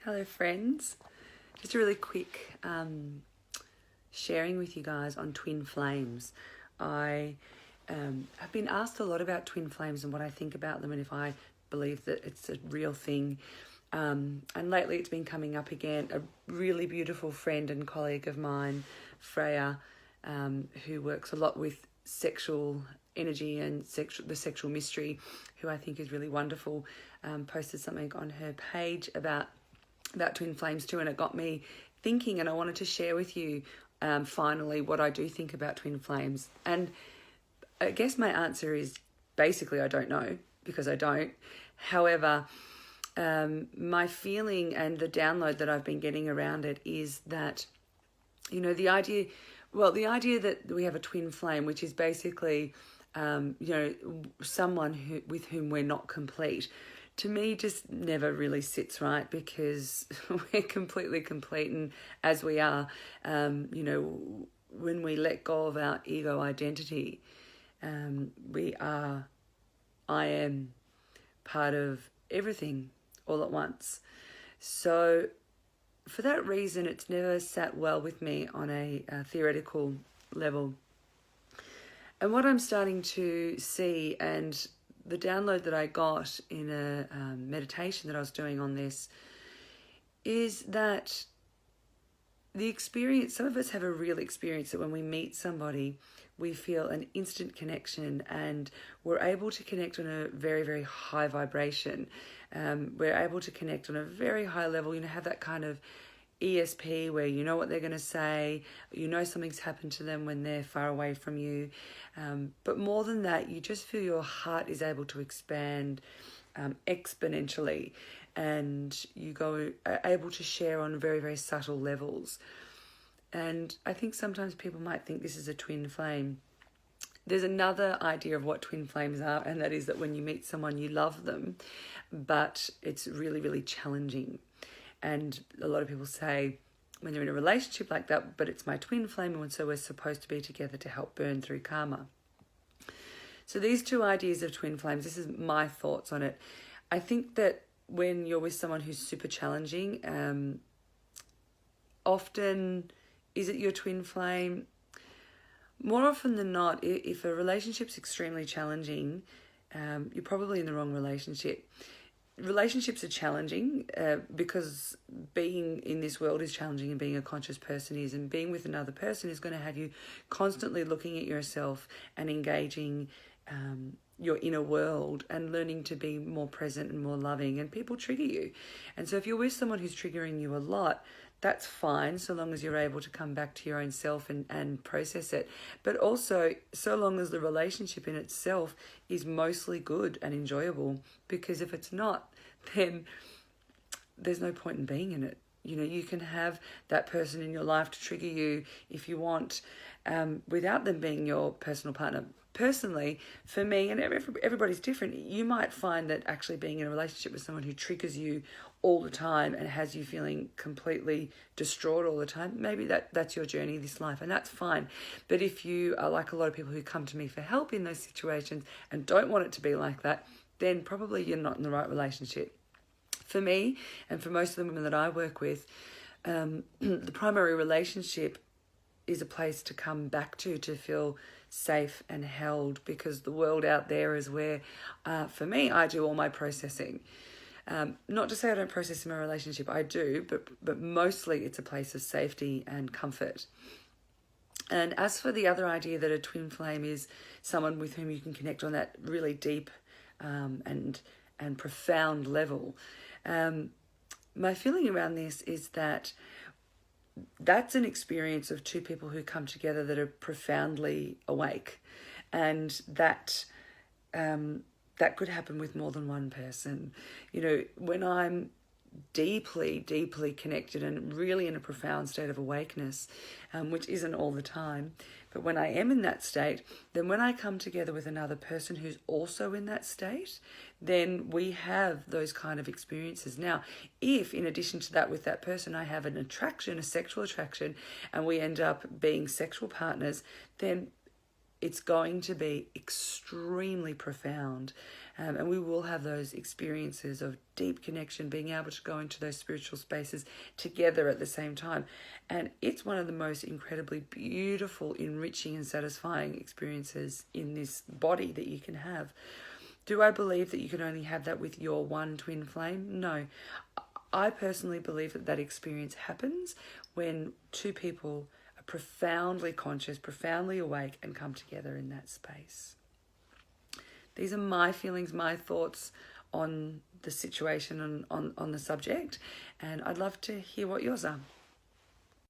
Hello friends, just a really quick sharing with you guys on twin flames. I have been asked a lot about twin flames and what I think about them and if I believe that it's a real thing. And lately it's been coming up again. A really beautiful friend and colleague of mine, Freya, who works a lot with sexual energy and the sexual mystery, who I think is really wonderful, posted something on her page about twin flames too, and it got me thinking, and I wanted to share with you finally what I do think about twin flames. And I guess my answer is basically I don't know, because I don't. However, my feeling and the download that I've been getting around it is that, the idea that we have a twin flame, which is basically, someone with whom we're not complete, to me just never really sits right, because we're completely complete, and as we are, when we let go of our ego identity, I am part of everything all at once. So for that reason, it's never sat well with me on a theoretical level. And what I'm starting to see, and the download that I got in a meditation that I was doing on this, is that the experience, some of us have a real experience that when we meet somebody, we feel an instant connection and we're able to connect on a very, very high vibration. We're able to connect on a very high level, have that kind of ESP where you know what they're going to say, something's happened to them when they're far away from you. But more than that, you just feel your heart is able to expand exponentially, and you are able to share on very, very subtle levels. And I think sometimes people might think this is a twin flame. There's another idea of what twin flames are, and that is that when you meet someone, you love them, but it's really, really challenging. And a lot of people say when they're in a relationship like that, but it's my twin flame, and so we're supposed to be together to help burn through karma. So these two ideas of twin flames, this is my thoughts on it. I think that when you're with someone who's super challenging, often, is it your twin flame? More often than not, if a relationship's extremely challenging, you're probably in the wrong relationship. Relationships are challenging because being in this world is challenging, and being a conscious person is, and being with another person is going to have you constantly looking at yourself and engaging your inner world and learning to be more present and more loving, and people trigger you. And so if you're with someone who's triggering you a lot, that's fine, so long as you're able to come back to your own self and process it. But also, so long as the relationship in itself is mostly good and enjoyable, because if it's not, then there's no point in being in it. You can have that person in your life to trigger you if you want, without them being your personal partner. Personally, for me, and everybody's different, you might find that actually being in a relationship with someone who triggers you all the time and has you feeling completely distraught all the time, maybe that's your journey this life, and that's fine. But if you are like a lot of people who come to me for help in those situations and don't want it to be like that, then probably you're not in the right relationship. For me, and for most of the women that I work with, the primary relationship is a place to come back to feel safe and held, because the world out there is where, for me, I do all my processing. Not to say I don't process in my relationship, I do, but mostly it's a place of safety and comfort. And as for the other idea that a twin flame is someone with whom you can connect on that really deep and profound level, my feeling around this is that that's an experience of two people who come together that are profoundly awake, and that could happen with more than one person. When I'm deeply, deeply connected and really in a profound state of awakeness, which isn't all the time, but when I am in that state, then when I come together with another person who's also in that state, then we have those kind of experiences. Now, if in addition to that, with that person, I have an attraction, a sexual attraction, and we end up being sexual partners, then it's going to be extremely profound. And we will have those experiences of deep connection, being able to go into those spiritual spaces together at the same time. And it's one of the most incredibly beautiful, enriching and satisfying experiences in this body that you can have. Do I believe that you can only have that with your one twin flame? No. I personally believe that that experience happens when two people are profoundly conscious, profoundly awake, and come together in that space. These are my feelings, my thoughts on the situation and on the subject, and I'd love to hear what yours are.